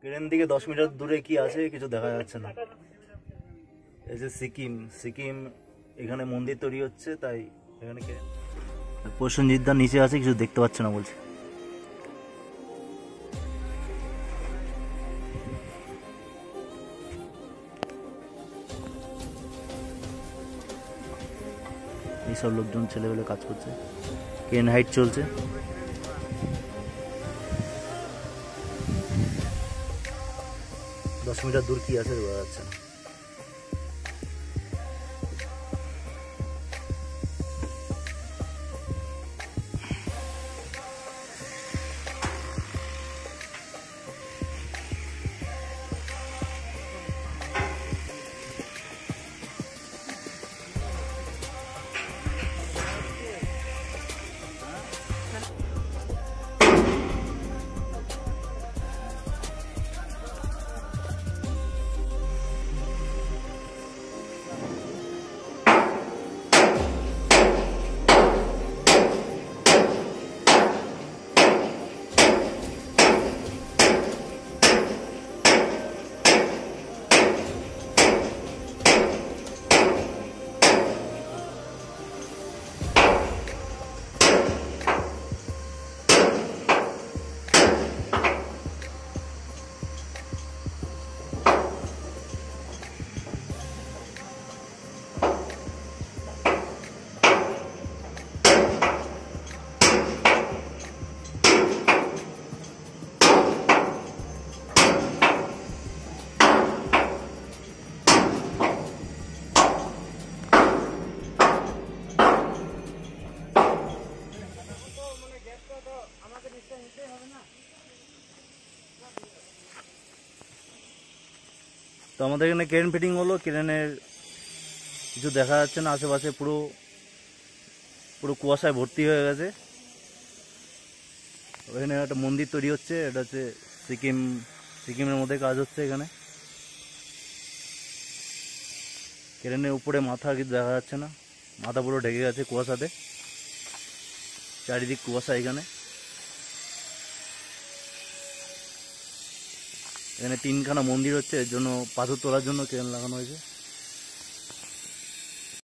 Crane দিকে 10 metre দূরে কি আছে কিছু দেখা যাচ্ছে না। এই যে সিকিম, সিকিম এখানে মন্দির তৈরি হচ্ছে, তাই এখানে প্রসেনজিৎদার নিচে আছে, কিছু দেখতে পাচ্ছে না বলছে। এইসব লোকজন ছেলেবেলে কাজ করছে, ক্রেন হাইট চলছে। দশ মিটার দূর কি আছে বোঝা যাচ্ছে না। তো আমাদের এখানে ক্রেন ফিটিং হলো, ক্রেনের কিছু দেখা যাচ্ছে না, আশেপাশে পুরো পুরো কুয়াশায় ভর্তি হয়ে গেছে। ওখানে একটা মন্দির তৈরি হচ্ছে, এটা হচ্ছে সিকিমের মধ্যে কাজ হচ্ছে। এখানে ক্রেনের উপরে মাথা কিছু দেখা যাচ্ছে না, মাথা পুরো ঢেকে গেছে কুয়াশাতে, চারিদিক কুয়াশা। এখানে 3খানা মন্দির হচ্ছে, এর জন্য পাথর তোলার জন্য ক্রেন লাগানো হয়েছে।